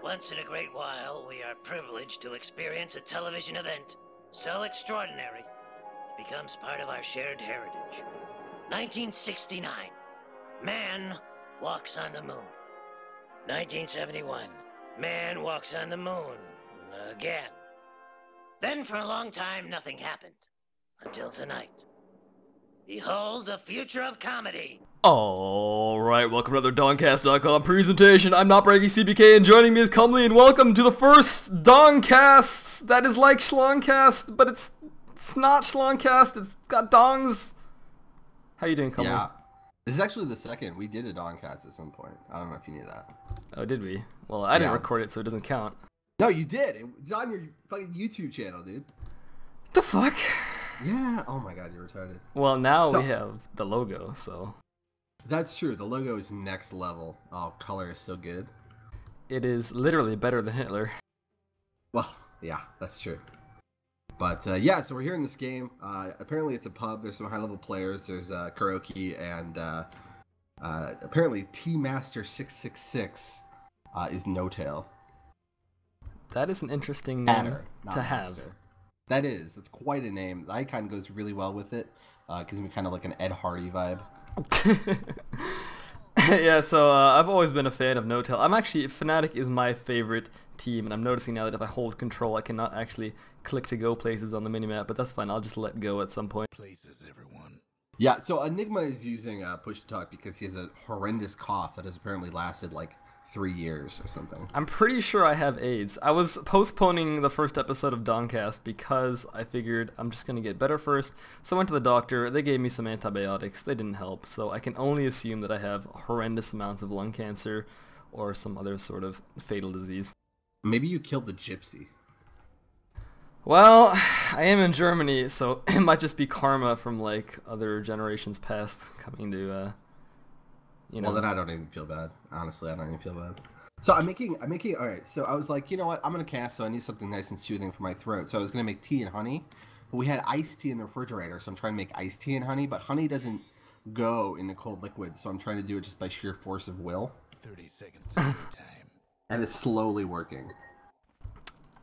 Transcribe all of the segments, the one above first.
Once in a great while, we are privileged to experience a television event so extraordinary, it becomes part of our shared heritage. 1969, man walks on the moon. 1971, man walks on the moon again. Then for a long time, nothing happened. Until tonight. Behold the future of comedy. Alright, welcome to another DONGCAST.com presentation. I'm Not Breaking CBK, and joining me is Comely, and welcome to the first DONGCAST that is like Schlongcast, but it's not Schlongcast, it's got dongs. How you doing, Comely? Yeah. This is actually the second. We did a DONGCAST at some point. I don't know if you knew that. Oh, did we? Well, I didn't record it, so it doesn't count. No, you did. It's on your fucking YouTube channel, dude. The fuck? Yeah. Oh my god, you're retarded. Well, now we have the logo, so... That's true. The logo is next level. Oh, color is so good. It is literally better than Hitler. Well, yeah, that's true. But, yeah, so we're here in this game. Apparently it's a pub. There's some high-level players. There's Karaoke and apparently T-Master666 is No-Tail. That is an interesting name to have. That is. That's quite a name. That kind of goes really well with it. Gives me kind of like an Ed Hardy vibe. Yeah, so I've always been a fan of No-Tail. Fnatic is my favorite team, and I'm noticing now that if I hold control, I cannot actually click to go places on the minimap, but that's fine. I'll just let go at some point. Places, everyone. Yeah, so Nigma is using push to talk because he has a horrendous cough that has apparently lasted like 3 years or something. I'm pretty sure I have AIDS. I was postponing the first episode of DONGCAST because I figured I'm just going to get better first. So I went to the doctor. They gave me some antibiotics. They didn't help. So I can only assume that I have horrendous amounts of lung cancer or some other sort of fatal disease. Maybe you killed the gypsy. Well, I am in Germany, so it might just be karma from like other generations past coming to you know. Well, then I don't even feel bad. Honestly, I don't even feel bad. So I'm making, all right, so I was like, you know what, I'm going to cast, so I need something nice and soothing for my throat. So I was going to make tea and honey, but we had iced tea in the refrigerator, so I'm trying to make iced tea and honey, but honey doesn't go in a cold liquid, so I'm trying to do it just by sheer force of will. 30 seconds to your time. And it's slowly working.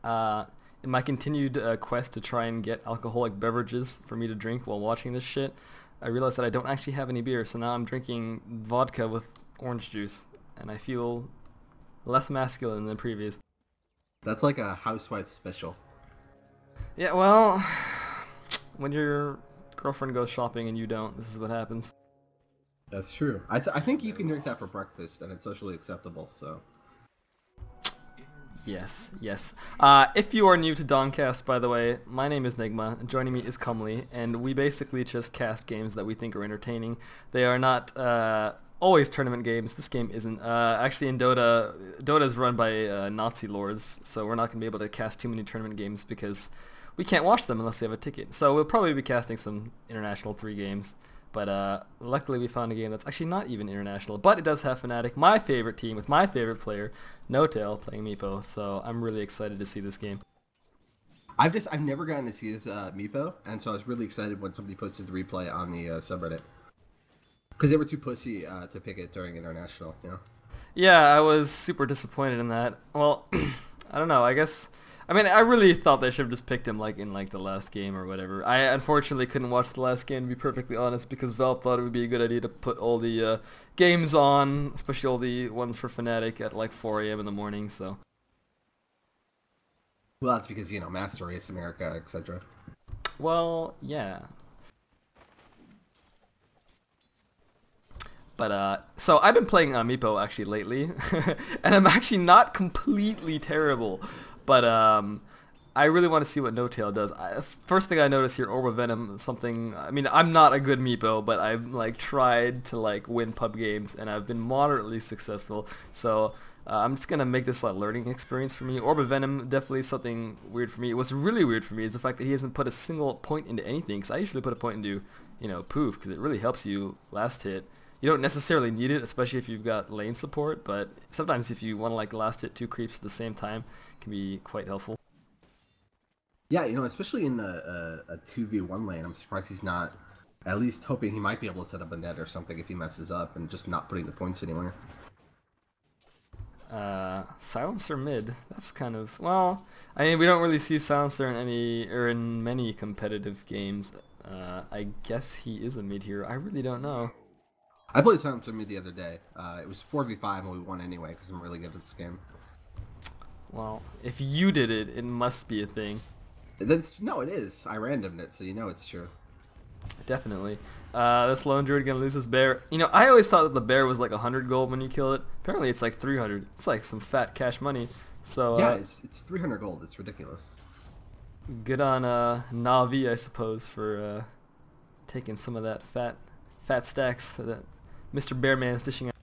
In my continued quest to try and get alcoholic beverages for me to drink while watching this shit, I realized that I don't actually have any beer, so now I'm drinking vodka with orange juice, and I feel less masculine than previous. That's like a housewife special. Yeah, well, when your girlfriend goes shopping and you don't, this is what happens. That's true. I think you can drink that for breakfast, and it's socially acceptable, so... Yes, yes. If you are new to DONGCAST, by the way, my name is Nigma, and joining me is Comely, and we basically just cast games that we think are entertaining. They are not always tournament games. This game isn't. Actually, in Dota is run by Nazi lords, so we're not going to be able to cast too many tournament games because we can't watch them unless we have a ticket. So we'll probably be casting some International 3 games. But luckily we found a game that's actually not even international, but it does have Fnatic, my favorite team, with my favorite player, No-Tail, playing Meepo, so I'm really excited to see this game. I've never gotten to see his Meepo, and so I was really excited when somebody posted the replay on the subreddit. Because they were too pussy to pick it during international, you know? Yeah, I was super disappointed in that. Well, I don't know, I really thought they should have just picked him like in like the last game or whatever. I unfortunately couldn't watch the last game, to be perfectly honest, because Valve thought it would be a good idea to put all the games on, especially all the ones for Fnatic at like 4 a.m. in the morning, so. Well, that's because, you know, Master Race, America, etc. Well, yeah. But, so I've been playing Meepo actually lately, and I'm actually not completely terrible. But I really want to see what No-Tail does. First thing I noticed here, Orb of Venom, I'm not a good Meepo, but I've like tried to like win pub games, and I've been moderately successful. So I'm just gonna make this a learning experience for me. Orb of Venom, definitely something weird for me. What's really weird for me is the fact that he hasn't put a single point into anything, because I usually put a point into, you know, poof, because it really helps you last hit. You don't necessarily need it, especially if you've got lane support, but sometimes if you want to like last hit 2 creeps at the same time, it can be quite helpful. Yeah, you know, especially in a 2v1 lane, I'm surprised he's not at least hoping he might be able to set up a net or something if he messes up and just not putting the points anywhere. I Silencer mid. That's kind of, well, I mean, we don't really see Silencer in any, or in many competitive games. I guess he is a mid hero. I really don't know. I played Silencer mid the other day. It was 4v5 and we won anyway because I'm really good at this game. Well, if you did it, it must be a thing. No, it is. I randomed it, so you know it's true. Definitely. This lone druid gonna lose his bear. You know, I always thought that the bear was like 100 gold when you kill it. Apparently it's like 300. It's like some fat cash money. So yeah, it's 300 gold. It's ridiculous. Good on Navi, I suppose, for taking some of that fat stacks that Mr. Bearman's dishing out.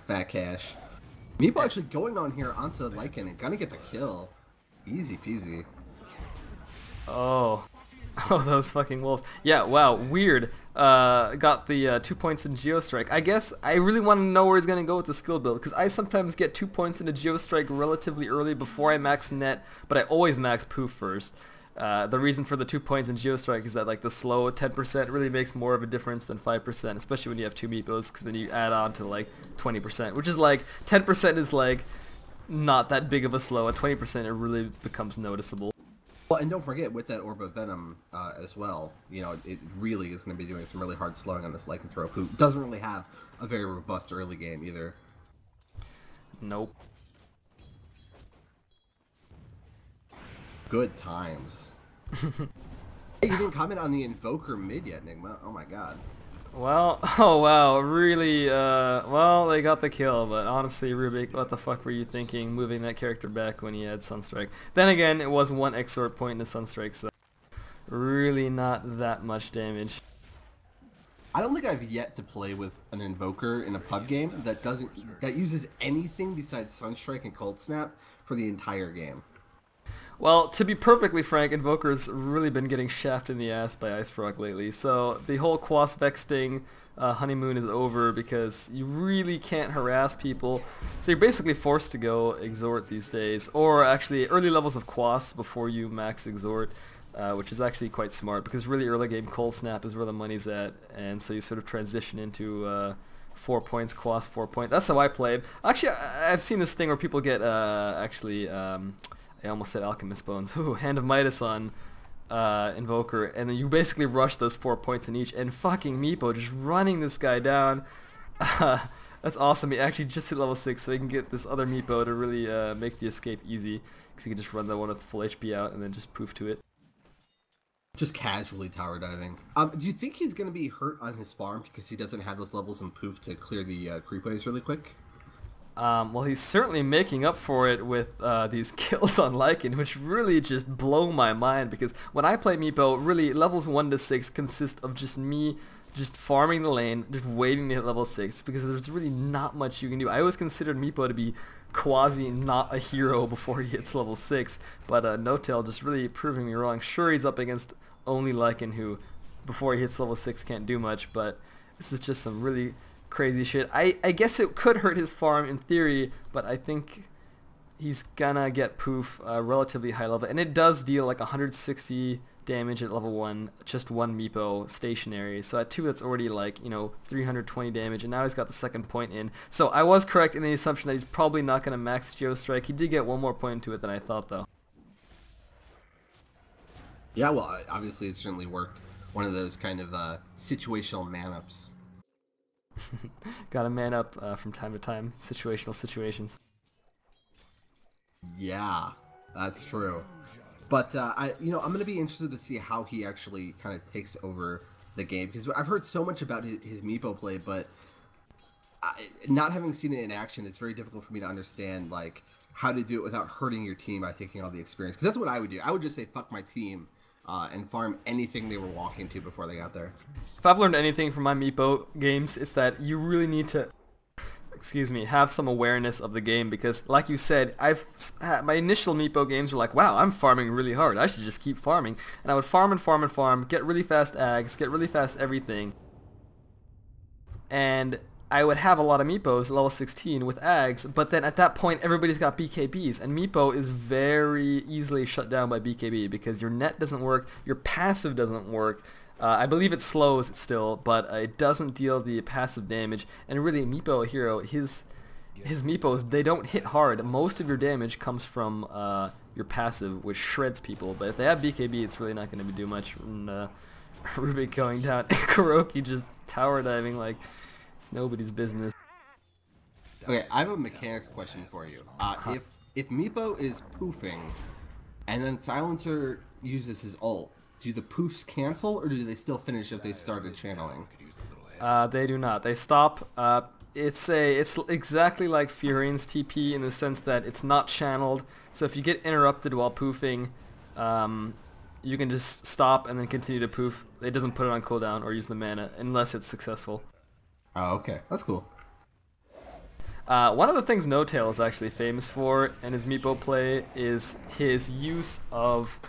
Fat cash. Meepo actually going on here onto Lycan and gonna get the kill. Easy peasy. Oh. Oh, those fucking wolves. Yeah, wow, weird. Got the 2 points in Geostrike. I guess I really want to know where he's going to go with the skill build, because I sometimes get 2 points into Geostrike relatively early before I max net, but I always max poof first. The reason for the 2 points in Geostrike is that like the slow 10% really makes more of a difference than 5%, especially when you have 2 meepos, because then you add on to like 20%, which is like 10% is like not that big of a slow, and 20% it really becomes noticeable. Well, and don't forget, with that Orb of Venom as well, you know, it really is going to be doing some really hard slowing on this Lycanthrope, who doesn't really have a very robust early game either. Nope. Good times. Hey, you didn't comment on the Invoker mid yet, Nigma. Oh my god. Well, oh wow, really, well, they got the kill, but honestly, Rubik, what the fuck were you thinking moving that character back when he had Sunstrike? Then again, it was 1 exort point into Sunstrike, so really not that much damage. I don't think I've yet to play with an Invoker in a pub game that uses anything besides Sunstrike and Cold Snap for the entire game. Well, to be perfectly frank, Invoker's really been getting shafted in the ass by Ice Frog lately, so the whole Quas Vex thing, honeymoon is over because you really can't harass people, so you're basically forced to go Exort these days, or actually early levels of Quas before you max Exort, which is actually quite smart, because really early game Cold Snap is where the money's at, and so you sort of transition into 4 points, Quas 4 points. That's how I played. Actually, I've seen this thing where people get, I almost said Alchemist Bones. Ooh, Hand of Midas on Invoker, and then you basically rush those 4 points in each, and fucking Meepo just running this guy down. That's awesome. He actually just hit level 6, so he can get this other Meepo to really make the escape easy, because he can just run the one with full HP out and then just poof to it. Just casually tower diving. Do you think he's going to be hurt on his farm because he doesn't have those levels in poof to clear the creep waves really quick? Well, he's certainly making up for it with these kills on Lycan, which really just blow my mind, because when I play Meepo, really levels 1 to 6 consist of just me just farming the lane, just waiting to hit level 6, because there's really not much you can do. I always considered Meepo to be quasi not a hero before he hits level 6, but No-Tail just really proving me wrong. Sure, he's up against only Lycan, who before he hits level 6 can't do much, but this is just some really crazy shit. I guess it could hurt his farm in theory, but I think he's gonna get poof relatively high level, and it does deal like 160 damage at level 1, just 1 Meepo stationary, so at 2 that's already like, you know, 320 damage, and now he's got the second point in. So I was correct in the assumption that he's probably not gonna max Geostrike. He did get 1 more point into it than I thought, though. Yeah, well, obviously it certainly worked. One of those kind of situational man-ups. Gotta man up from time to time, situational situations. Yeah, that's true. But I'm gonna be interested to see how he actually kind of takes over the game, because I've heard so much about his Meepo play, but not having seen it in action, it's very difficult for me to understand like how to do it without hurting your team by taking all the experience. Because that's what I would do. I would just say fuck my team and farm anything they were walking to before they got there. If I've learned anything from my Meepo games, it's that you really need to, have some awareness of the game, because like you said, my initial Meepo games were like, wow, I'm farming really hard, I should just keep farming, and I would farm and farm and farm, get really fast ags, get really fast everything, and I would have a lot of Meepos at level 16 with ags, but then at that point everybody's got BKBs, and Meepo is very easily shut down by BKB because your net doesn't work, your passive doesn't work. I believe it slows still, but it doesn't deal the passive damage, and really Meepo hero, his meepos, they don't hit hard. Most of your damage comes from your passive, which shreds people. But if they have BKB, it's really not going to do much. And, Rubik going down, Kuroki just tower diving like it's nobody's business. Okay, I have a mechanics question for you. If Meepo is poofing, and then Silencer uses his ult, do the poofs cancel, or do they still finish if they've started channeling? They do not. They stop. It's exactly like Furian's TP in the sense that it's not channeled. So if you get interrupted while poofing, you can just stop and then continue to poof. It doesn't put it on cooldown or use the mana unless it's successful. Oh, okay, that's cool. One of the things No Tail is actually famous for in his Meepo play is his use of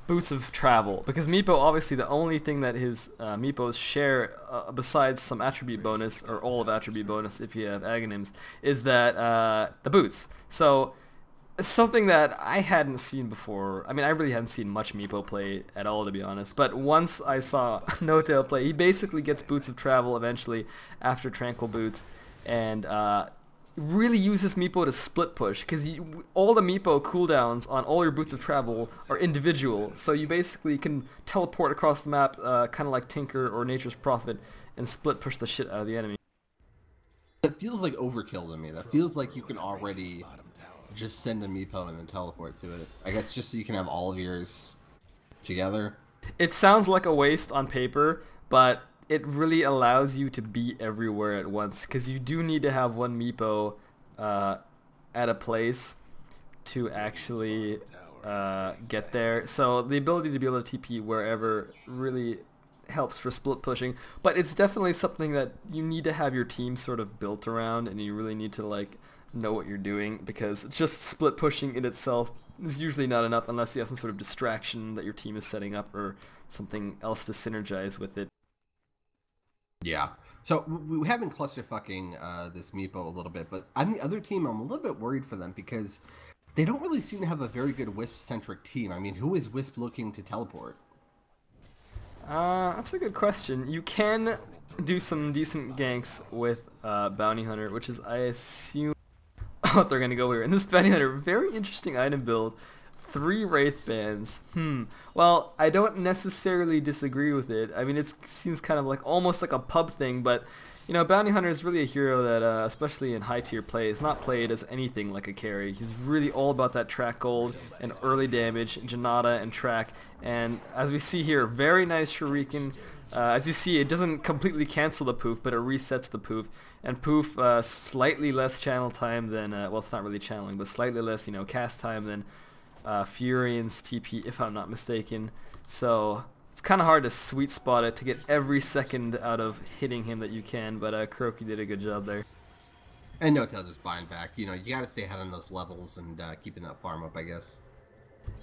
Boots of Travel. Because Meepo, obviously the only thing that his Meepos share, besides some attribute bonus, or all of attribute bonus if you have Aghanims, is that the boots. So it's something that I hadn't seen before. I mean, I really hadn't seen much Meepo play at all, to be honest. But once I saw No Tail play, he basically gets Boots of Travel eventually after Tranquil Boots, and really uses Meepo to split push, because all the Meepo cooldowns on all your Boots of Travel are individual, so you basically can teleport across the map kind of like Tinker or Nature's Prophet and split push the shit out of the enemy. It feels like overkill to me. That feels like you can already just send a Meepo and then teleport to it. I guess just so you can have all of yours together. It sounds like a waste on paper, but it really allows you to be everywhere at once, because you do need to have one Meepo at a place to actually get there. So the ability to be able to TP wherever really helps for split pushing, but it's definitely something that you need to have your team sort of built around, and you really need to like know what you're doing, because just split pushing in itself is usually not enough unless you have some sort of distraction that your team is setting up or something else to synergize with it. Yeah. So we have been clusterfucking this Meepo a little bit, but on the other team, I'm a little bit worried for them because they don't really seem to have a very good Wisp-centric team. I mean, who is Wisp looking to teleport? That's a good question. You can do some decent ganks with Bounty Hunter, which is, I assume, what they're going to go here. And this Bounty Hunter, very interesting item build. 3 Wraith Bands. Well, I don't necessarily disagree with it. I mean, it seems kind of like almost like a pub thing, but you know, Bounty Hunter is really a hero that, especially in high tier play, is not played as anything like a carry. He's really all about that track gold and early damage, Janata and track. And as we see here, very nice Shuriken. As you see, it doesn't completely cancel the poof, but it resets the poof. And poof, slightly less channel time than, well, it's not really channeling, but slightly less, you know, cast time than Furian's TP, if I'm not mistaken. So it's kind of hard to sweet spot it to get every second out of hitting him that you can, but Kuroki did a good job there. And No Tail just buying back. You know, you gotta stay ahead on those levels and keeping that farm up, I guess.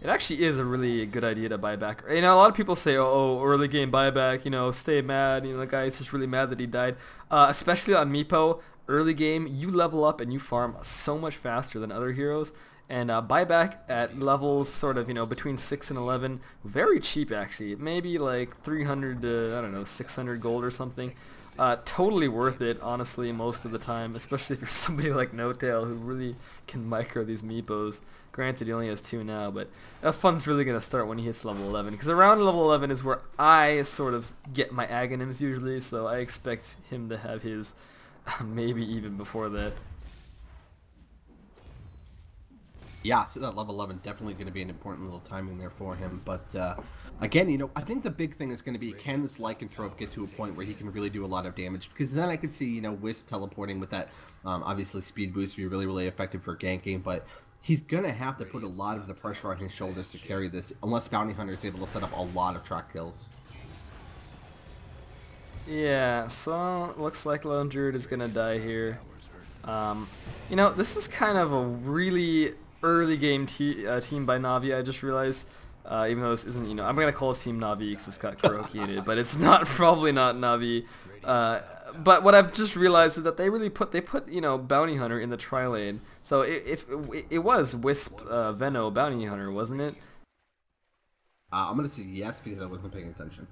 It actually is a really good idea to buy back. You know, a lot of people say, oh, early game buyback, you know, stay mad. You know, the guy's just really mad that he died. Especially on Meepo, early game, you level up and you farm so much faster than other heroes. And buyback at levels sort of, you know, between 6 and 11, very cheap actually. Maybe like 300 to, I don't know, 600 gold or something. Totally worth it, honestly, most of the time, especially if you're somebody like No Tail who really can micro these Meepos. Granted, he only has 2 now, but that fun's really going to start when he hits level 11, because around level 11 is where I sort of get my Aghanims usually, so I expect him to have his maybe even before that. Yeah, so that level 11 definitely going to be an important little timing there for him. But again, you know, I think the big thing is going to be, can this Lycanthrope get to a point where he can really do a lot of damage? Because then I could see, you know, Wisp teleporting with that, obviously speed boost be really, really effective for ganking. But he's going to have to put a lot of the pressure on his shoulders to carry this, unless Bounty Hunter is able to set up a lot of track kills. Yeah, so looks like Lone Druid is going to die here. You know, this is kind of a really early game team by Navi, I just realized. Even though this isn't, you know, I'm going to call this team Navi because it's got Kuroki in it, but it's not, probably not Navi. But what I've just realized is that they put, you know, Bounty Hunter in the tri-lane. So if it was Wisp, Veno, Bounty Hunter, wasn't it? I'm going to say yes because I wasn't paying attention.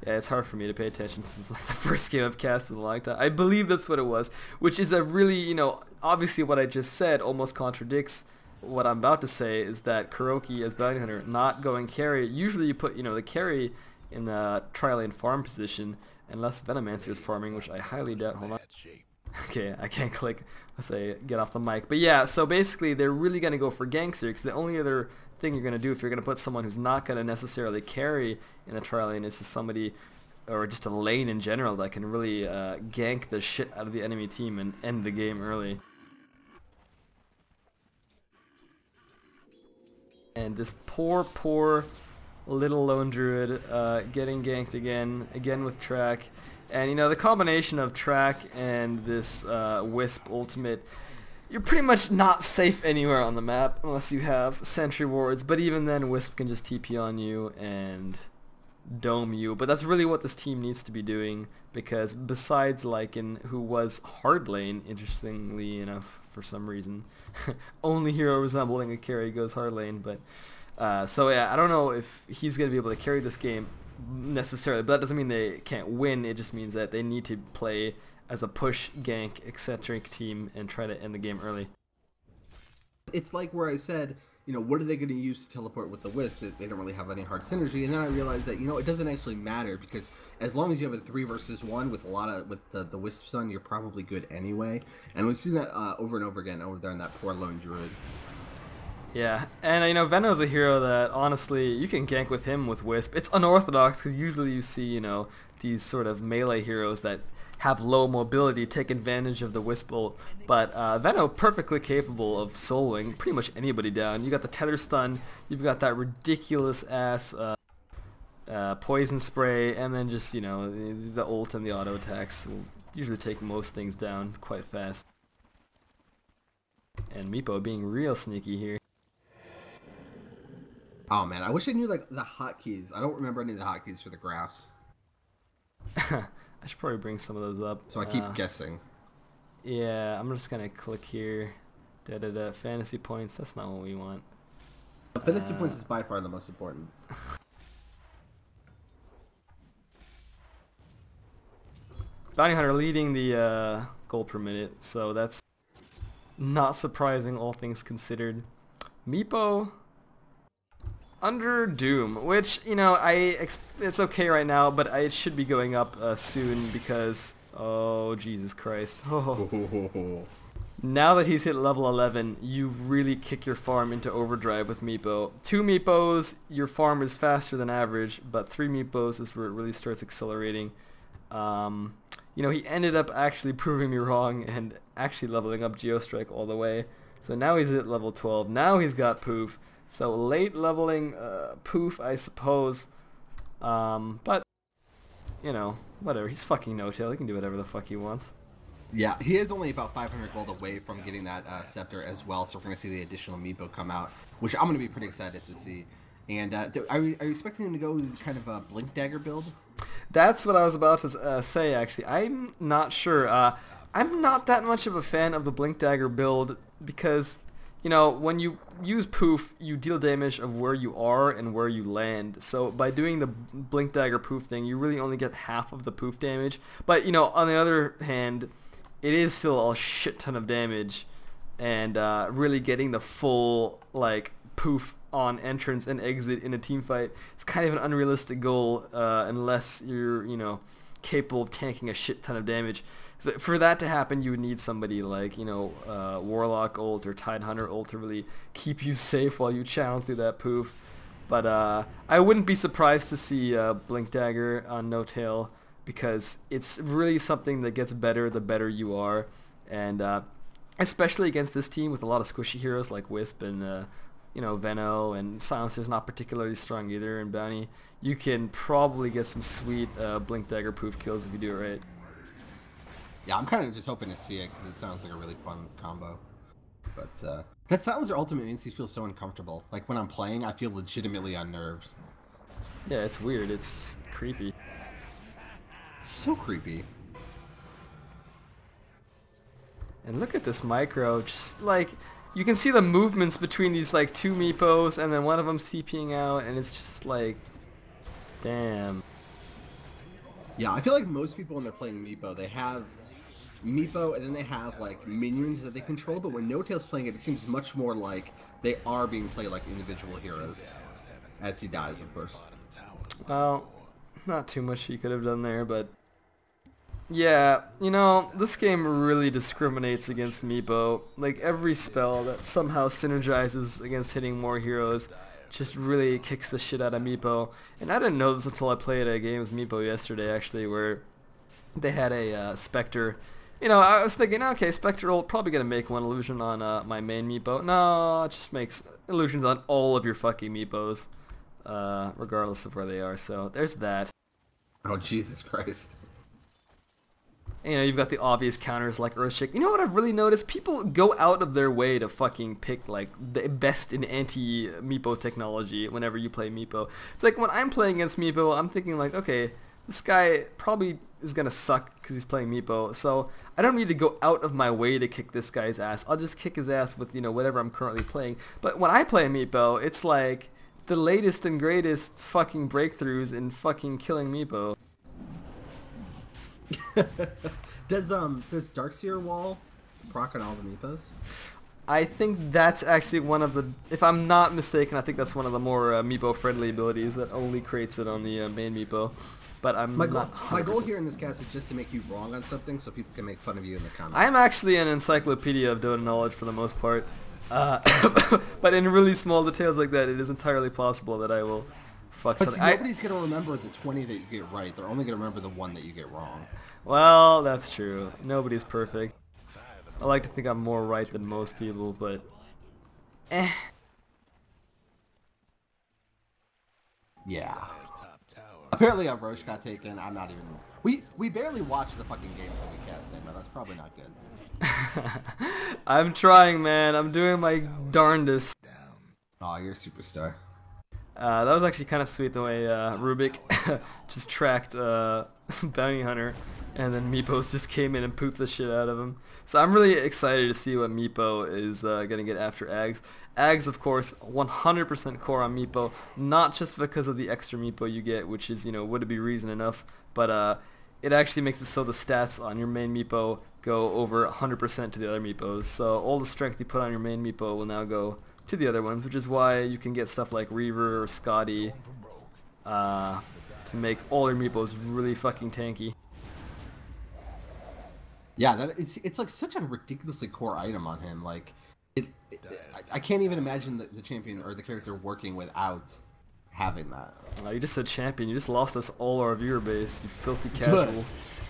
Yeah, it's hard for me to pay attention since like the first game I've cast in a long time. I believe that's what it was, which is a really, you know, obviously what I just said almost contradicts what I'm about to say, is that Kuroki as bounty hunter not going carry. Usually you put, the carry in the tri-lane farm position unless Venomancer is farming, which I highly doubt. Hold on. Bad shape. Okay, I can't click unless I get off the mic. But yeah, so basically they're really going to go for ganks here, because the only other thing you're going to do if you're going to put someone who's not going to necessarily carry in a tri-lane is somebody, or just a lane in general, that can really gank the shit out of the enemy team and end the game early. And this poor little lone druid getting ganked again with track. And the combination of track and this Wisp ultimate, you're pretty much not safe anywhere on the map unless you have sentry wards, but even then Wisp can just TP on you and dome you. But that's really what this team needs to be doing, because besides Lycan, who was hard lane, interestingly enough, for some reason, only hero resembling a carry goes hard lane, but so yeah, I don't know if he's going to be able to carry this game necessarily, but that doesn't mean they can't win. It just means that they need to play as a push, gank, eccentric team and try to end the game early. It's like where I said, what are they going to use to teleport with the Wisp? They don't really have any hard synergy, and then I realized that it doesn't actually matter, because as long as you have a 3 versus 1 with the Wisps on, you're probably good anyway. And we've seen that over and over again over there in that poor lone druid. Yeah, and Veno's a hero that honestly you can gank with him with Wisp. It's unorthodox because usually you see these sort of melee heroes that have low mobility take advantage of the Wisp ult, but Veno perfectly capable of soloing pretty much anybody down. You got the tether stun, you've got that ridiculous ass poison spray, and then just the ult and the auto attacks will usually take most things down quite fast. And Meepo being real sneaky here. Oh man, I wish I knew the hotkeys. I don't remember any of the hotkeys for the graphs. I should probably bring some of those up. So I keep guessing. Yeah, I'm just gonna click here. Fantasy points. That's not what we want. Fantasy points is by far the most important. Bounty Hunter leading the gold per minute, so that's not surprising, all things considered. Meepo under Doom, which it's okay right now, but it should be going up soon, because oh Jesus Christ, now that he's hit level 11, you really kick your farm into overdrive with Meepo. 2 Meepos, your farm is faster than average, but 3 Meepos is where it really starts accelerating. He ended up actually proving me wrong and actually leveling up Geostrike all the way. So now he's at level 12. Now he's got Poof. So late leveling Poof, I suppose. But, whatever. He's fucking No-Tail. He can do whatever the fuck he wants. Yeah, he is only about 500 gold away from getting that scepter as well, so we're going to see the additional Meepo come out, which I'm going to be pretty excited to see. And are you expecting him to go kind of a Blink Dagger build? That's what I was about to say, actually. I'm not sure. I'm not that much of a fan of the Blink Dagger build because, when you use Poof, you deal damage of where you are and where you land. So by doing the Blink Dagger Poof thing, you really only get half of the Poof damage. But, on the other hand, it is still a shit ton of damage. And really getting the full, Poof on entrance and exit in a team fight, it's kind of an unrealistic goal unless you're, capable of tanking a shit ton of damage. So for that to happen, you would need somebody like, Warlock ult or Tidehunter ult to really keep you safe while you channel through that Poof. But I wouldn't be surprised to see Blink Dagger on No-Tail, because it's really something that gets better the better you are, and especially against this team with a lot of squishy heroes like Wisp and Veno, and Silencer's not particularly strong either, and Bounty, you can probably get some sweet Blink Dagger Poof kills if you do it right. Yeah, I'm kind of just hoping to see it because it sounds like a really fun combo. But that Silencer ultimate makes me feel so uncomfortable. Like when I'm playing, I feel legitimately unnerved. Yeah, it's weird. It's creepy. It's so creepy. And look at this micro, just you can see the movements between these 2 Meepos, and then one of them's TPing out, and it's just damn. Yeah, I feel like most people when they're playing Meepo, they have Meepo, and then they have like minions that they control. But when No Tail's playing it, it seems much more like they are being played like individual heroes, as he dies, of course. Well, not too much he could have done there, but yeah, you know, this game really discriminates against Meepo. Like, every spell that somehow synergizes against hitting more heroes just really kicks the shit out of Meepo. And I didn't know this until I played a game as Meepo yesterday, actually, where they had a Spectre. You know, I was thinking, okay, Spectre will probably gonna make one illusion on my main Meepo. No, it just makes illusions on all of your fucking Meepos, regardless of where they are. So there's that. Oh, Jesus Christ. You know, you've got the obvious counters like Earthshake. You know what I've really noticed? People go out of their way to fucking pick, like, the best in anti-Meepo technology whenever you play Meepo. It's like, when I'm playing against Meepo, I'm thinking, like, okay, this guy probably is gonna suck because he's playing Meepo, so I don't need to go out of my way to kick this guy's ass. I'll just kick his ass with, you know, whatever I'm currently playing. But when I play Meepo, it's like the latest and greatest fucking breakthroughs in fucking killing Meepo. Does Darkseer Wall proc on all the Meepos? I think that's actually one of the, if I'm not mistaken, I think that's one of the more Meepo friendly abilities that only creates it on the main Meepo. But my goal here in this cast is just to make you wrong on something so people can make fun of you in the comments. I'm actually an encyclopedia of Dota knowledge for the most part. But in really small details like that, it is entirely possible that I will fuck but something. See, nobody's going to remember the 20 that you get right. They're only going to remember the one that you get wrong. Well, that's true. Nobody's perfect. I like to think I'm more right than most people, but Yeah. Apparently our Roche got taken. I'm not even... We barely watch the fucking games that we cast, but that's probably not good. I'm trying, man. I'm doing my darndest. Aw, you're a superstar. That was actually kind of sweet the way Rubik just tracked Bounty Hunter, and then Meepos just came in and pooped the shit out of him. So I'm really excited to see what Meepo is going to get after Ags. Ags, of course, 100% core on Meepo, not just because of the extra Meepo you get, which is, you know, would it be reason enough, but it actually makes it so the stats on your main Meepo go over 100% to the other Meepos. So all the strength you put on your main Meepo will now go to the other ones, which is why you can get stuff like Reaver or Scotty to make all your Meepos really fucking tanky. Yeah, it's like such a ridiculously core item on him. Like, I can't even imagine the champion or the character working without having that. You just said champion. You just lost us all our viewer base, you filthy casual.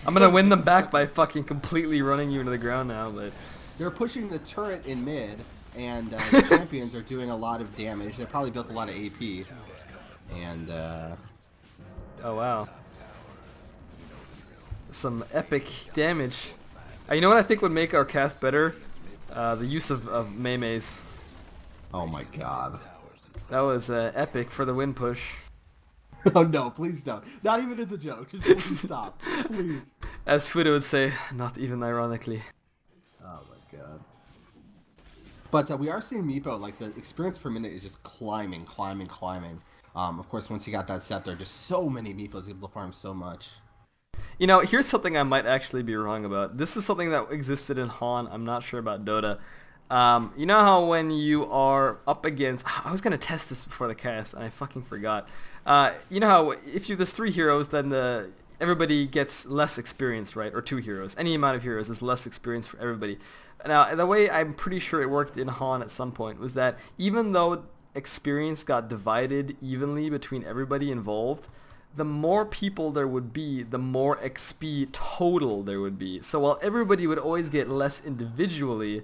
I'm gonna win them back by fucking completely running you into the ground now, but... They're pushing the turret in mid, and the champions are doing a lot of damage. They probably built a lot of AP. And, oh, wow. Some epic damage. You know what I think would make our cast better? The use of Mei-Meis. Oh my god. That was epic for the win push. Oh no, please don't. Not even as a joke. Just please stop. Please. As Fudo would say, not even ironically. Oh my god. But we are seeing Meepo, like, the experience per minute is just climbing. Of course, once he got that scepter, just so many Meepos able to farm so much. You know, here's something I might actually be wrong about. This is something that existed in Han. I'm not sure about Dota. You know how when you are up against... I was going to test this before the cast, and I fucking forgot. You know how if there's 3 heroes, then everybody gets less experience, right? Or 2 heroes. Any amount of heroes is less experience for everybody. Now, the way I'm pretty sure it worked in Han at some point was that even though experience got divided evenly between everybody involved, the more people there would be, the more XP total there would be. So while everybody would always get less individually,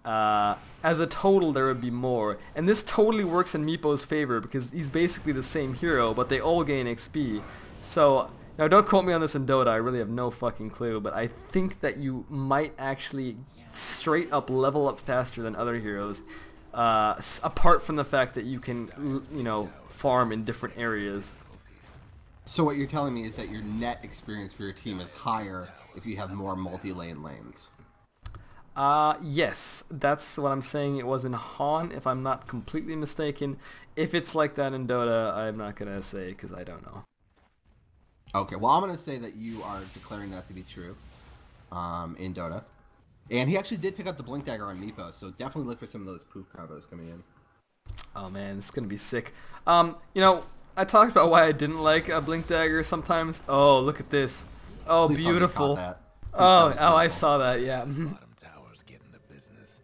as a total there would be more. And this totally works in Meepo's favor because he's basically the same hero, but they all gain XP. So, now don't quote me on this in Dota, I really have no fucking clue, but I think that you might actually straight up level up faster than other heroes, apart from the fact that you can, you know, farm in different areas. So what you're telling me is that your net experience for your team is higher if you have more multi-lane lanes. Yes, that's what I'm saying. It was in Han, if I'm not completely mistaken. If it's like that in Dota, I'm not gonna say because I don't know. Okay, well I'm gonna say that you are declaring that to be true. in Dota. And he actually did pick up the Blink Dagger on Meepo, so definitely look for some of those poof combos coming in. Oh man, this is gonna be sick. You know, I talked about why I didn't like a Blink Dagger sometimes. Oh, look at this. Oh, Please tell me you beautiful. caught that. Oh, I saw that. Yeah. Bottom towers getting the business.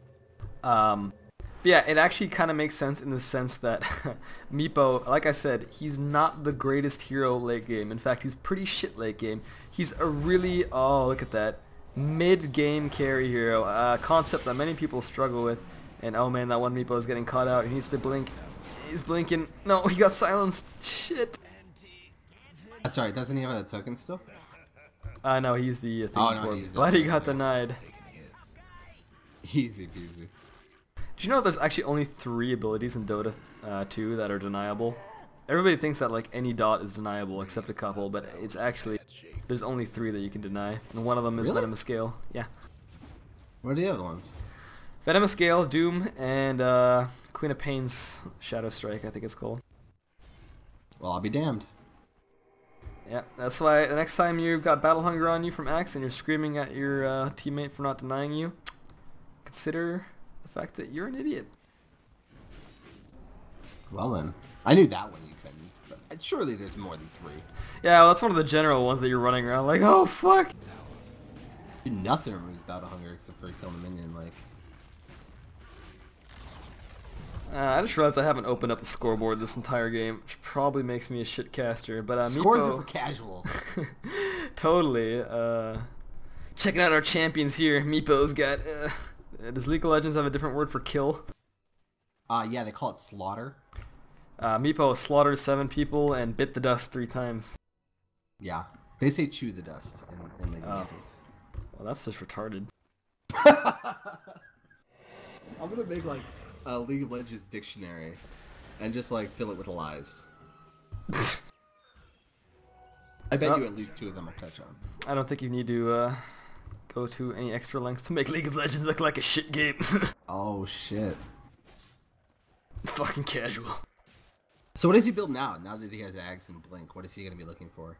Yeah, it actually kind of makes sense in the sense that Meepo, like I said, he's not the greatest hero late game. In fact, he's pretty shit late game. He's a really, oh, look at that, mid-game carry hero, concept that many people struggle with. And oh man, that one Meepo is getting caught out. He needs to blink. He's blinking. No, he got silenced. Shit. That's right. Doesn't he have a token still? No, he used the thing Oh, no, for he him. used Glad that. he got denied. Easy peasy. Did you know there's actually only 3 abilities in Dota 2 that are deniable? Everybody thinks that like any dot is deniable except a couple, but it's actually, there's only 3 that you can deny, and one of them is Really? Venomous Scale. Yeah. What are the other ones? Venomous Scale, Doom, and Queen of Pain's Shadow Strike, I think it's called. Well, I'll be damned. Yeah, that's why the next time you've got Battle Hunger on you from Axe and you're screaming at your teammate for not denying you, consider the fact that you're an idiot. Well then, I knew that one you couldn't, but surely there's more than 3. Yeah, well, that's one of the general ones that you're running around like, oh fuck! Nothing removes Battle Hunger except for killing the minion, like... I just realized I haven't opened up the scoreboard this entire game, which probably makes me a shit caster, but Scores Meepo... are for casuals. Totally. Checking out our champions here. Meepo's got... does League of Legends have a different word for kill? Yeah, they call it slaughter. Meepo slaughtered 7 people and bit the dust 3 times. Yeah. They say chew the dust in League of Oh. Legends. Well, that's just retarded. I'm gonna make like a League of Legends dictionary and just like fill it with lies. I bet you at least 2 of them will catch on. I don't think you need to go to any extra lengths to make League of Legends look like a shit game. Oh shit. Fucking casual. So what does he build now that he has Ags and Blink? What is he gonna be looking for?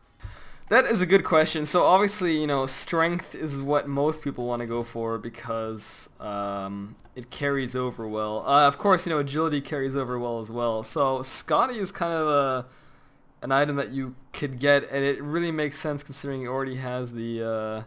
That is a good question. So obviously, you know, strength is what most people want to go for because it carries over well. Of course, you know, agility carries over well as well. So Scotty is kind of an item that you could get, and it really makes sense considering he already has the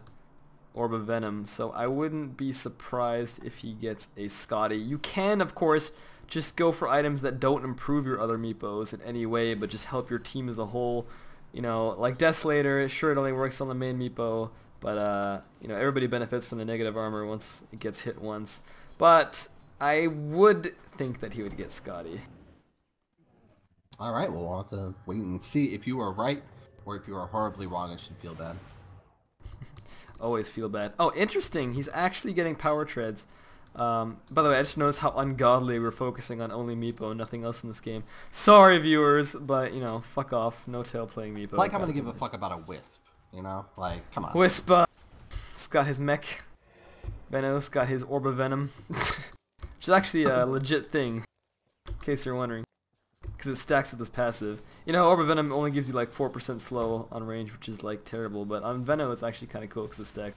Orb of Venom. So I wouldn't be surprised if he gets a Scotty. You can, of course, just go for items that don't improve your other Meepos in any way, but just help your team as a whole. You know, like Desolator, sure it only works on the main Meepo, but you know, everybody benefits from the negative armor once it gets hit once. But I would think that he would get Scotty. Alright, well we'll have to wait and see if you are right or if you are horribly wrong. I should feel bad. Always feel bad. Oh, interesting, he's actually getting power treads. By the way, I just noticed how ungodly we're focusing on only Meepo and nothing else in this game. Sorry, viewers, but, you know, fuck off. No tail playing Meepo. Like I'm gonna give a fuck about a Wisp, you know? Like, come on. Wisp, it's got his mech. Venom's got his Orb of Venom. Which is actually a legit thing, in case you're wondering. Because it stacks with this passive. You know, Orb of Venom only gives you like 4% slow on range, which is like terrible, but on Venom it's actually kind of cool because it stacks.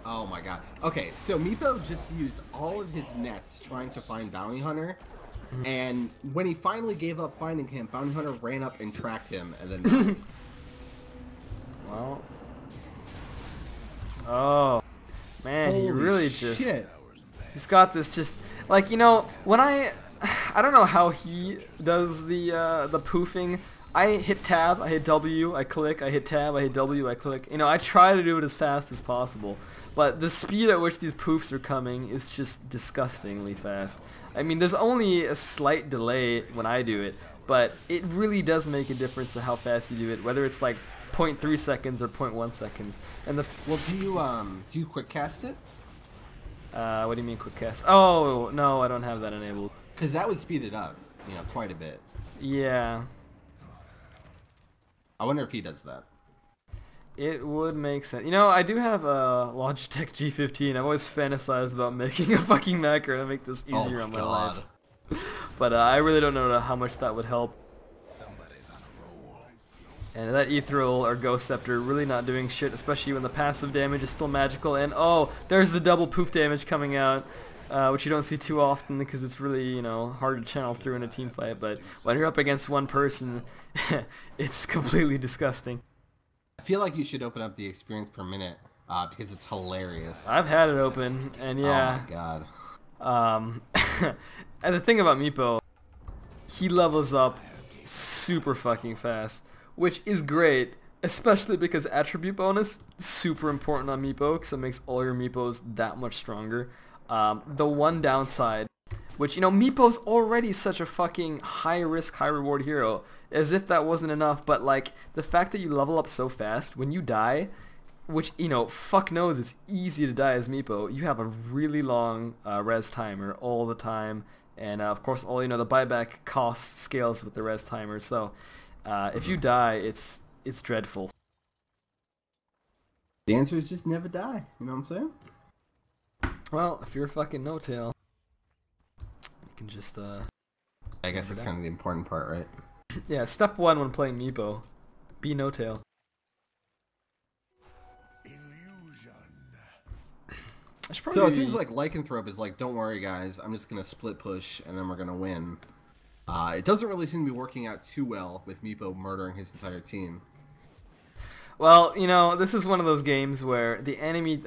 Oh my god. Okay, so Meepo just used all of his nets trying to find Bounty Hunter, and when he finally gave up finding him, Bounty Hunter ran up and tracked him, and then... Well... Oh... Man, he Holy really just... shit. He's got this just... Like, you know, when I don't know how he does the poofing. I hit tab, I hit W, I click, I hit tab, I hit W, I click. You know, I try to do it as fast as possible. But the speed at which these poofs are coming is just disgustingly fast. I mean, there's only a slight delay when I do it, but it really does make a difference to how fast you do it, whether it's like 0.3 seconds or 0.1 seconds. And the Well, do you quick cast it? what do you mean quick cast? Oh, no, I don't have that enabled. Because that would speed it up, you know, quite a bit. Yeah. I wonder if he does that. It would make sense. You know, I do have a Logitech G15. I've always fantasized about making a fucking macro to make this easier on my life. But I really don't know how much that would help. Somebody's on a roll. And that Ethereal or Ghost Scepter really not doing shit, especially when the passive damage is still magical. And oh, there's the double poof damage coming out, which you don't see too often because it's really, you know, hard to channel through in a team fight. But when you're up against one person, it's completely disgusting. I feel like you should open up the experience per minute because it's hilarious. I've had it open, and yeah. Oh my god. And the thing about Meepo, he levels up super fucking fast, which is great, especially because attribute bonus super important on Meepo because it makes all your Meepos that much stronger. The one downside, which, you know, Meepo's already such a fucking high risk, high reward hero, as if that wasn't enough, but like the fact that you level up so fast, when you die, which, you know, fuck knows it's easy to die as Meepo, you have a really long res timer all the time, and of course all, you know, the buyback cost scales with the res timer, so if you die, it's dreadful. The answer is just never die, you know what I'm saying? Well, if you're a fucking no-tail, you can just I guess that's kind of the important part, right? Yeah, step one when playing Meepo, be no-tail. So it seems like Lycanthrope is like, don't worry guys, I'm just going to split push and then we're going to win. It doesn't really seem to be working out too well with Meepo murdering his entire team. Well, you know, this is one of those games where the enemy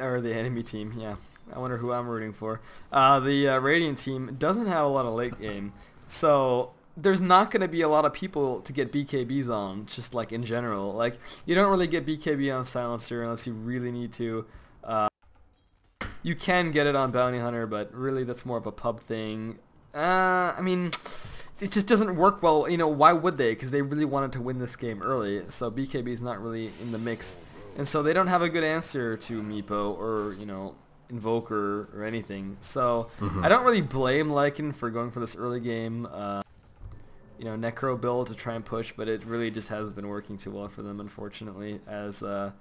team, yeah, I wonder who I'm rooting for. The Radiant team doesn't have a lot of late game, so there's not going to be a lot of people to get BKBs on, just like in general. Like, you don't really get BKB on Silencer unless you really need to. You can get it on Bounty Hunter, but really that's more of a pub thing. I mean, it just doesn't work well. You know, why would they? Because they really wanted to win this game early, so BKB is not really in the mix. And so they don't have a good answer to Meepo or, you know, Invoker or anything. So I don't really blame Lycan for going for this early game, you know, Necro build to try and push, but it really just hasn't been working too well for them, unfortunately, as, well,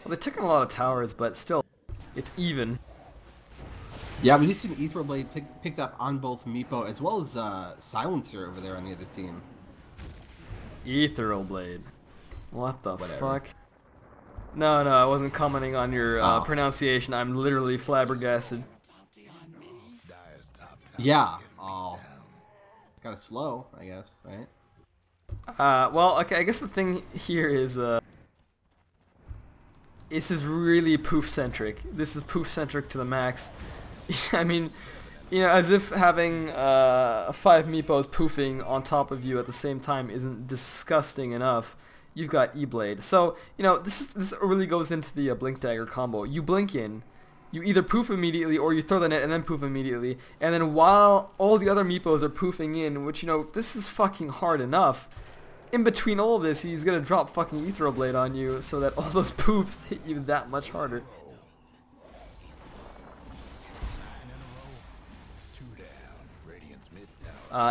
they took in a lot of towers, but still, it's even. Yeah, we just seen Ethereal Blade picked up on both Meepo as well as Silencer over there on the other team. Ethereal Blade. What the fuck? No, I wasn't commenting on your pronunciation. I'm literally flabbergasted. Yeah. Oh. It's kind of slow, I guess, right? Well, okay, I guess the thing here is, this is really poof-centric. This is poof-centric to the max. I mean, you know, as if having 5 Meepos poofing on top of you at the same time isn't disgusting enough. You've got E-Blade. So, you know, this really goes into the Blink Dagger combo. You blink in, you either poof immediately or you throw the net and then poof immediately. And then while all the other Meepos are poofing in, which, you know, this is fucking hard enough, in between all of this, he's going to drop fucking Ethereal Blade on you so that all those poofs hit you that much harder.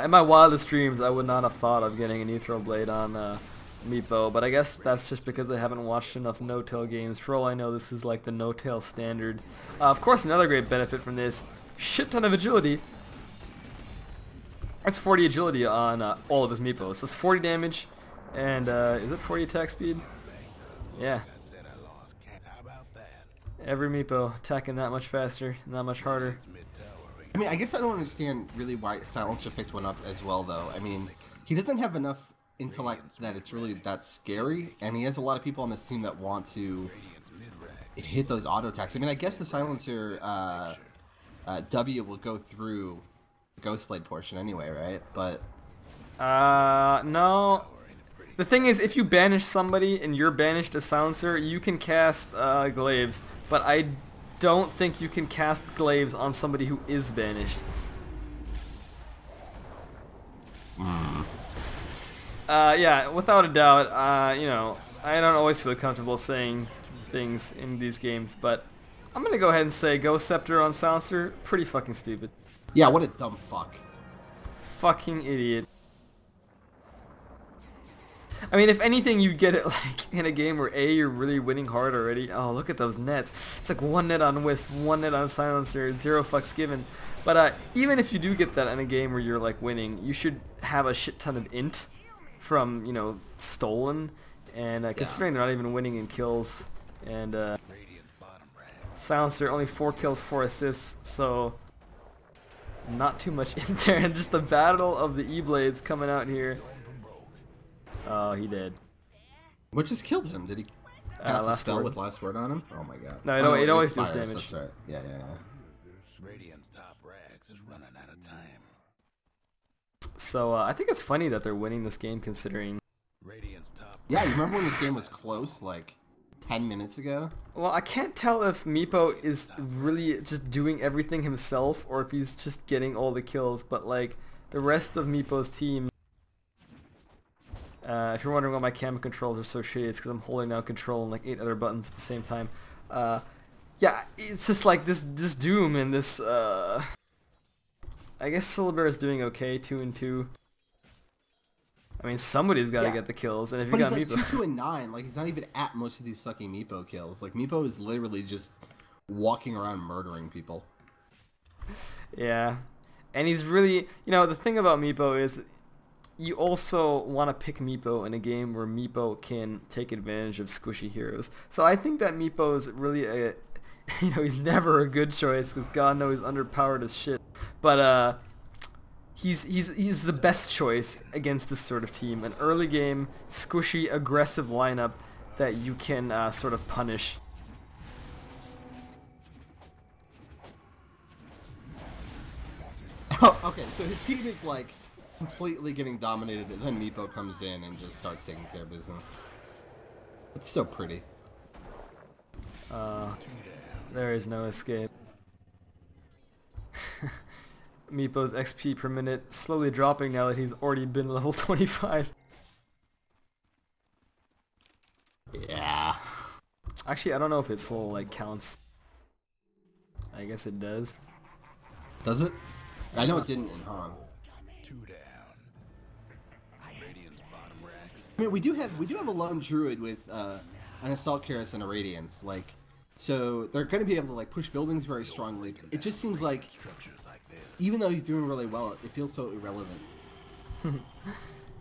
In my wildest dreams, I would not have thought of getting an Ethereal Blade on Meepo, but I guess that's just because I haven't watched enough no-tail games. For all I know, this is like the no-tail standard. Of course, another great benefit from this, shit ton of agility. That's 40 agility on all of his Meepos. That's 40 damage, and is it 40 attack speed? Yeah. Every Meepo attacking that much faster and that much harder. I mean, I guess I don't understand really why Silencer picked one up as well, though. I mean, he doesn't have enough intellect that it's really that scary, and he has a lot of people on this team that want to hit those auto attacks. I mean, I guess the Silencer W will go through the Ghost Blade portion anyway, right? But no. The thing is, if you banish somebody and you're banished as Silencer, you can cast Glaives, but I don't think you can cast Glaives on somebody who is banished. Yeah, without a doubt, you know, I don't always feel comfortable saying things in these games, but I'm gonna go ahead and say Ghost Scepter on Silencer, pretty fucking stupid. Yeah, what a dumb fuck. Fucking idiot. I mean, if anything, you get it like in a game where A, you're really winning hard already. Oh, look at those nets. It's like 1 net on Wisp, 1 net on Silencer, 0 fucks given. But even if you do get that in a game where you're like winning, you should have a shit ton of int from, you know, stolen. And considering they're not even winning in kills, and Radiant's bottom rag. Silencer only 4 kills, 4 assists, so not too much in there. And just the battle of the E-Blades coming out here. Oh, he did. What just killed him? Did he cast a last spell word. with last word on him? Oh my god. No, it always does expires, damage. That's right. Yeah. Radiant's top rags is running out of time. So I think it's funny that they're winning this game considering... Radiant's top. Yeah, you remember when this game was close, like 10 minutes ago? Well, I can't tell if Meepo is really just doing everything himself or if he's just getting all the kills, but like the rest of Meepo's team... if you're wondering why my camera controls are so shitty, it's because I'm holding down control and like 8 other buttons at the same time. Yeah, it's just like this Doom and this... I guess Syllaber is doing okay, 2-2. I mean, somebody's got to get the kills, and if you got he's Meepo... like 2 and 9. Like, he's not even at most of these fucking Meepo kills. Like, Meepo is literally just walking around murdering people. Yeah, and he's really... You know, the thing about Meepo is you also want to pick Meepo in a game where Meepo can take advantage of squishy heroes. So I think that Meepo is really a... You know, he's never a good choice because God knows he's underpowered as shit. But he's the best choice against this sort of team. An early game, squishy, aggressive lineup that you can sort of punish. Oh, okay, so his team is like completely getting dominated, and then Meepo comes in and just starts taking care of business. It's so pretty. There is no escape. Meepo's XP per minute slowly dropping now that he's already been level 25. Yeah. Actually, I don't know if it slow like counts. I guess it does. Does it? I know it didn't in Han. 2 down. Radiant's bottom rags. I mean, we do have a lone druid with an assault cuirass and a radiance, like, so they're going to be able to like push buildings very strongly. It just seems like, Structures like this. even though he's doing really well, it feels so irrelevant.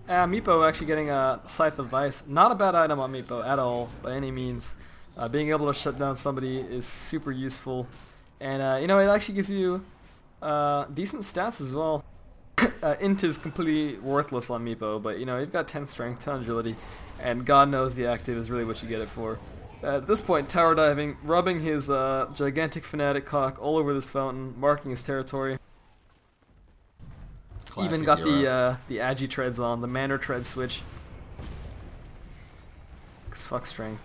Meepo actually getting a Scythe of Vice. Not a bad item on Meepo at all, by any means. Being able to shut down somebody is super useful. And, you know, it actually gives you decent stats as well. Int is completely worthless on Meepo, but, you know, you've got 10 strength, 10 agility, and God knows the active is really what you get it for. At this point, tower diving, rubbing his gigantic fanatic cock all over this fountain, marking his territory. Classic Even got hero. the Agi treads on, the Manor tread switch. Cause fuck strength.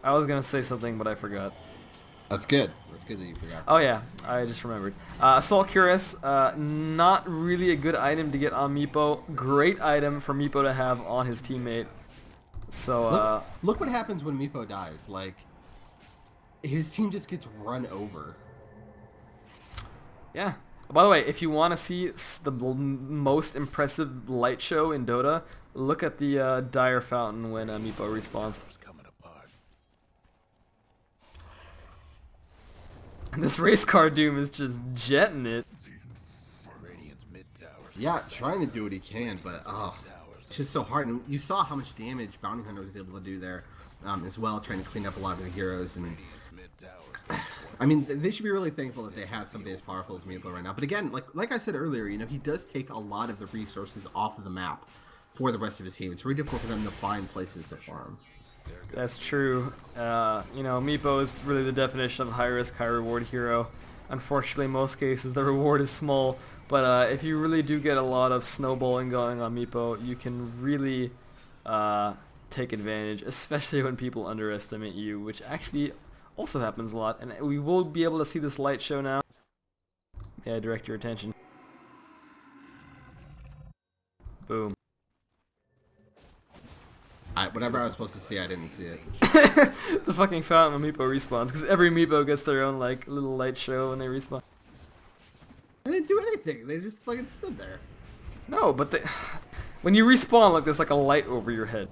I was gonna say something, but I forgot. That's good. That's good that you forgot. Oh yeah, I just remembered. Assault Cuirass, not really a good item to get on Meepo. Great item for Meepo to have on his teammate. So Look what happens when Meepo dies. Like, his team just gets run over. yeah. By the way, if you want to see the most impressive light show in Dota, look at the Dire Fountain when Meepo respawns. It's coming apart. And this race car Doom is just jetting it. Radiant's mid towers. Yeah, trying to do what he can, but it's just so hard. And you saw how much damage Bounty Hunter was able to do there, as well, trying to clean up a lot of the heroes. And Radiant's mid towers. I mean, they should be really thankful that they have somebody as powerful as Meepo right now. But again, like I said earlier, you know, he does take a lot of the resources off of the map for the rest of his team. It's very difficult for them to find places to farm. That's true. You know, Meepo is really the definition of high risk, high reward hero. Unfortunately, in most cases, the reward is small. But if you really do get a lot of snowballing going on Meepo, you can really take advantage, especially when people underestimate you, which actually also happens a lot. And we will be able to see this light show now. May I direct your attention? Boom. Whatever I was supposed to see, I didn't see it. The fucking fountain when Meepo respawns, because every Meepo gets their own like little light show when they respawn. They didn't do anything. They just fucking stood there. No, but when you respawn, like there's like a light over your head.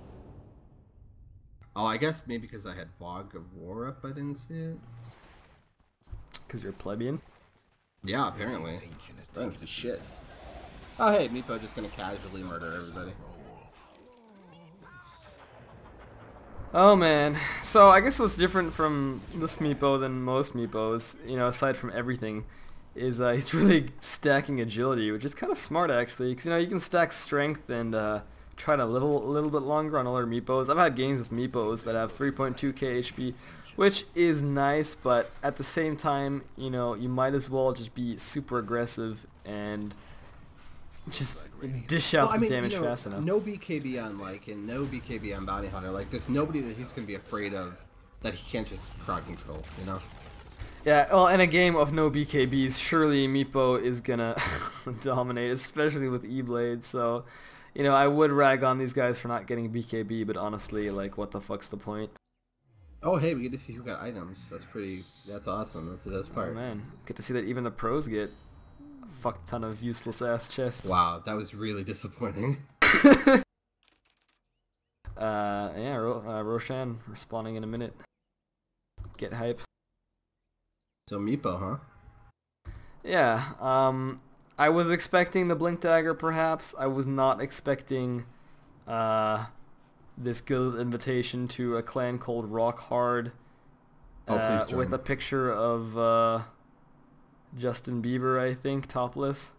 Oh, I guess maybe because I had Fog of War up, I didn't see it. Because you're a plebeian. Yeah, apparently. That's a shit. Oh, hey, Meepo just gonna casually murder everybody. Oh man, so I guess what's different from this Meepo than most Meepos, you know, aside from everything, is he's really stacking agility, which is kind of smart actually, because you know you can stack strength and try to a little bit longer on other Meepos. I've had games with Meepos that have 3.2k HP, which is nice, but at the same time, you know, you might as well just be super aggressive and just dish out the damage fast enough. No BKB on and no BKB on Bounty Hunter. Like, there's nobody that he's gonna be afraid of that he can't just crowd control. You know? Yeah. Well, in a game of no BKBs, surely Meepo is gonna dominate, especially with E-Blade. So, you know, I would rag on these guys for not getting BKB, but honestly, like, what the fuck's the point? Oh, hey, we get to see who got items. That's awesome. That's the best part. Oh man, get to see that even the pros get a fuck ton of useless ass chests. Wow, that was really disappointing. Yeah, Roshan respawning in a minute. Get hype. So Meepo, huh? Yeah, I was expecting the Blink Dagger perhaps. I was not expecting this guild invitation to a clan called Rock Hard with a picture of Justin Bieber, I think, topless.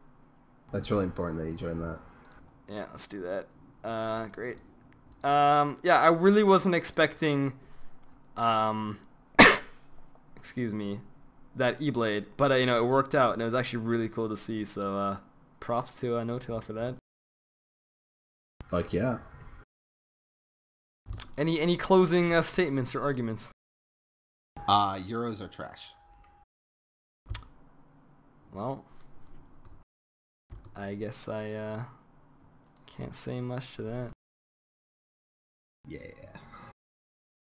That's really important that you join that. Yeah, let's do that. Great. Yeah, I really wasn't expecting excuse me, that E-Blade, but you know, it worked out and it was actually really cool to see, so props to No-Tail for that. Fuck yeah. Any closing statements or arguments? Euros are trash. Well, I guess I can't say much to that. Yeah.